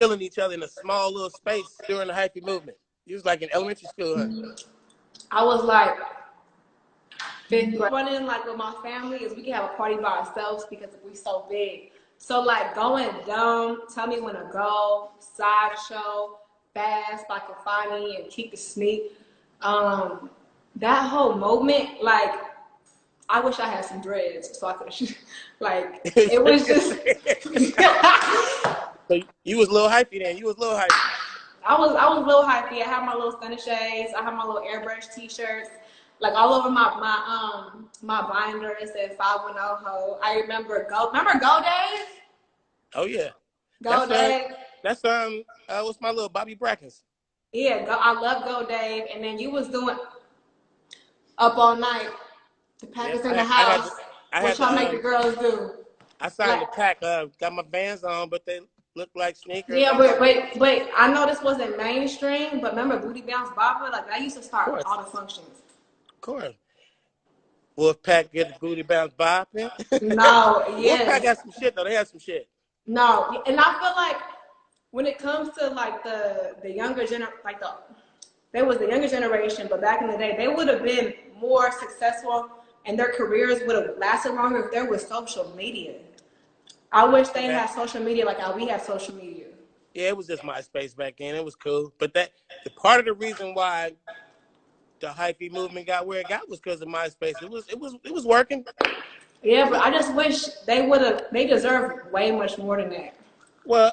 killing each other in a small little space during the hyphy movement. You was like in elementary school, huh? I was like 5th grade. Running like with my family is we can have a party by ourselves because we so big. So like going dumb, tell me when to go, sideshow, fast, like a funny and keep the sneak. That whole moment, like I wish I had some dreads so I could like it was just So you was a little hyphy then. You was a little hyphy. I was a little hypey. I had my little stunner shades. I had my little airbrush t-shirts. Like all over my binder it said 510 ho. I remember Go Days? Oh yeah. Go Dave. That's what's my little Bobby Brackens. Yeah, I love Go Dave. And then you was doing Up All Night. The pack is in the house. What y'all make the girls do? I signed the pack. Got my bands on, but they look like sneakers. Yeah, but I know this wasn't mainstream, but remember Booty Bounce Bopper? Like that used to start all the functions. Of course. Wolfpack get the Booty Bounce Bopping. No, yeah. Wolfpack got some shit though. They had some shit. No, and I feel like when it comes to like the younger there was the younger generation, but back in the day, they would have been more successful and their careers would have lasted longer if there was social media. I wish they had social media like how we have social media. Yeah, it was just MySpace back then. It was cool. But the part of the reason why the hyphy movement got where it got was because of MySpace. It was working. Yeah, but I just wish they deserve way much more than that. Well,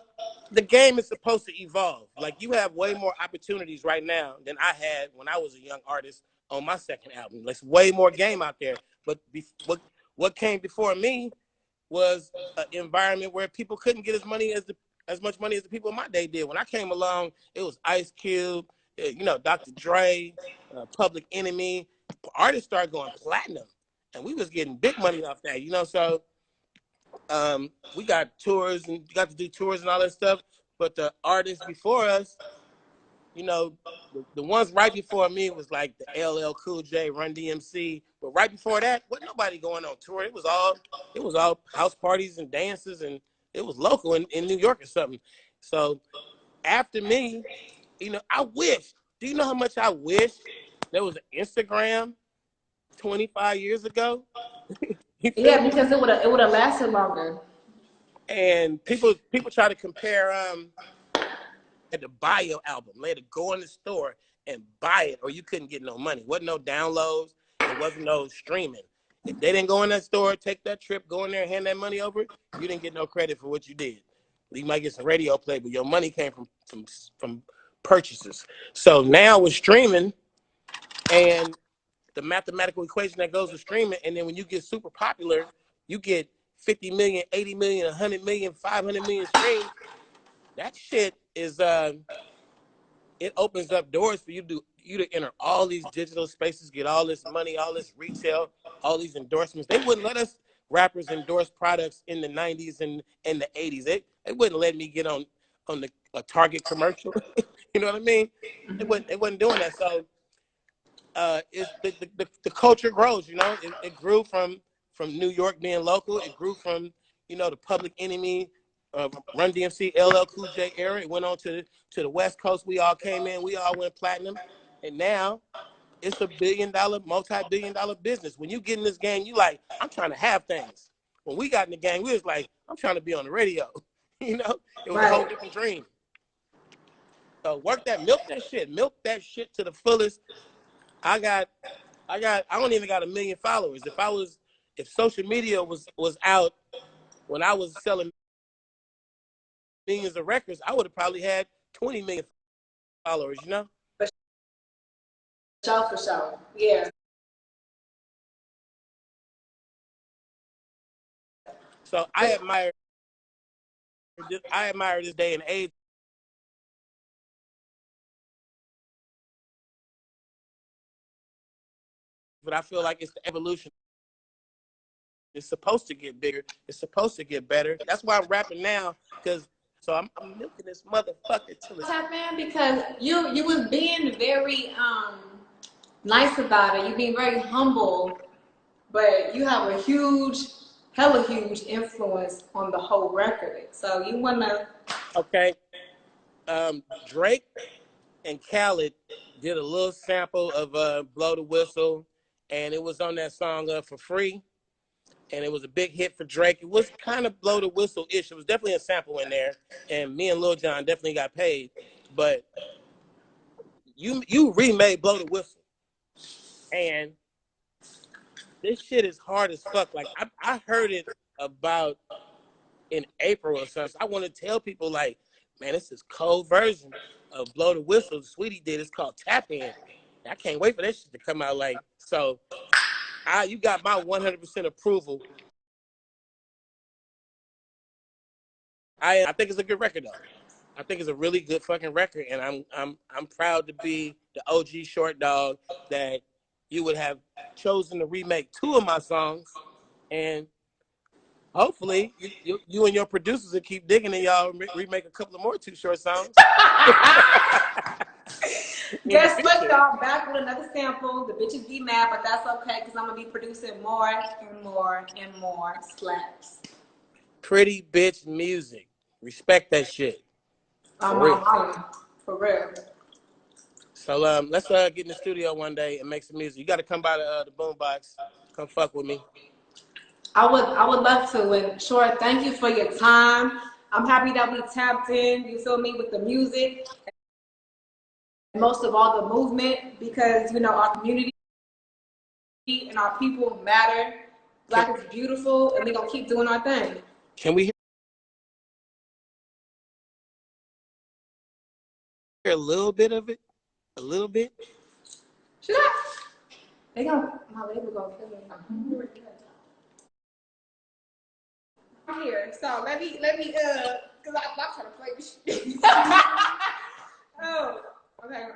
the game is supposed to evolve. Like you have way more opportunities right now than I had when I was a young artist on my second album. There's way more game out there. But what came before me was an environment where people couldn't get as much money as the people in my day did. When I came along, it was Ice Cube, Dr. Dre, Public Enemy. Artists started going platinum, and we was getting big money off that. So we got tours and got to do tours and all that stuff. But the artists before us, the ones right before me was like the LL Cool J, Run DMC. But right before that, wasn't nobody going on tour. It was all house parties and dances, and it was local in New York or something. So after me, I wish. Do you know how much I wish there was an Instagram 25 years ago? Yeah, because it would have lasted longer. And people try to compare the Bio album. They had to go in the store and buy it, or you couldn't get no money. Wasn't no downloads. There wasn't no streaming. If they didn't go in that store, take that trip, go in there, and hand that money over, you didn't get no credit for what you did. You might get some radio play, but your money came from purchases. So now with streaming and the mathematical equation that goes with streaming, and then when you get super popular, you get 50 million, 80 million, 100 million, 500 million streams. That shit is it opens up doors for you to enter all these digital spaces, get all this money, all this retail, all these endorsements. They wouldn't let us rappers endorse products in the 90s and the 80s. They wouldn't let me get on a Target commercial. You know what I mean? They wasn't doing that. So it's the culture grows. It grew from New York being local. It grew from the Public Enemy, Run DMC, LL Cool J era. It went on to the West Coast. We all came in. We all went platinum, and now it's a multi-billion-dollar business. When you get in this game, you like, I'm trying to have things. When we got in the game, we was like, I'm trying to be on the radio. It was a whole different dream. So milk that shit to the fullest. I don't even got 1 million followers. If social media was out when I was selling millions of records, I would have probably had 20 million followers, For sure. Yeah. So I admire this day and age. But I feel like it's the evolution. It's supposed to get bigger. It's supposed to get better. That's why I'm rapping now, so I'm milking this motherfucker till it's man, because you was being very nice about it. You being very humble, but you have a hella huge influence on the whole record. So you wanna okay. Drake and Khaled did a little sample of "Blow the Whistle," and it was on that song "For Free." And it was a big hit for Drake. It was kind of blow the whistle ish. It was definitely a sample in there, and me and Lil Jon definitely got paid. But you remade "Blow the Whistle," and this shit is hard as fuck. Like I heard it about in April or something. So I want to tell people like, man, this is cold version of "Blow the Whistle." Saweetie did. It's called Tap In. I can't wait for that shit to come out. Like so, you got my 100% approval. I think it's a good record though. I think it's a really good fucking record, and I'm proud to be the OG short dog that you would have chosen to remake 2 of my songs, and hopefully you and your producers will keep digging and y'all remake a couple of more Too Short songs. Guess what, y'all? Back with another sample. The bitches be mad, but that's okay because I'm gonna be producing more and more and more slaps. Pretty bitch music. Respect that shit. For real. For real. So let's get in the studio one day and make some music. You got to come by the boombox. Come fuck with me. I would love to. And Short, thank you for your time. I'm happy that we tapped in. You feel me with the music, and most of all the movement, because our community and our people matter. Black is beautiful, and we're gonna keep doing our thing. Can we hear a little bit of it? A little bit? Should I? My label gonna kill me. Here, so let me, cause I'm trying to play this shit. Oh, okay.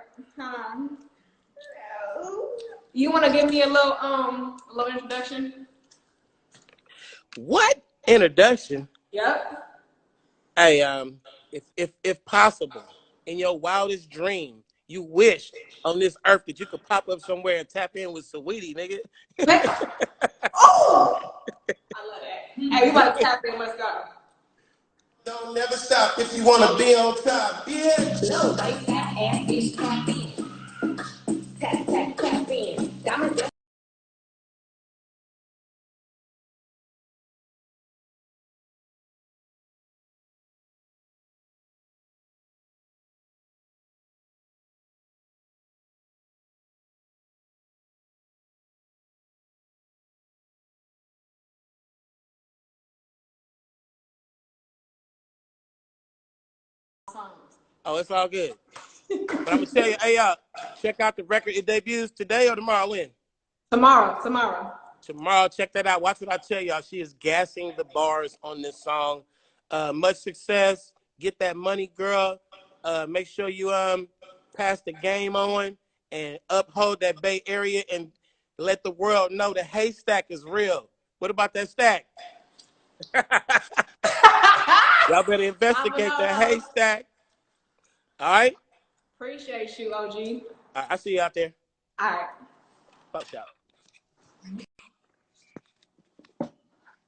You want to give me a little introduction? What introduction? Yep. Hey, if possible, in your wildest dream, you wish on this earth that you could pop up somewhere and tap in with Saweetie, nigga. Oh, I love that. Hey, we about to tap in. Let's go. Don't never stop if you want to be on top, yeah. No, like that ass is tap in. Tap in. Diamond. Oh, it's all good. But I'm gonna tell you, hey, check out the record. It debuts today or tomorrow. When? Tomorrow. Tomorrow, check that out. Watch what I tell y'all. She is gassing the bars on this song. Much success. Get that money, girl. Make sure you pass the game on and uphold that Bay Area and let the world know the haystack is real. What about that stack? Y'all better investigate that haystack. All right? Appreciate you, OG. I see you out there. All right. Fuck y'all.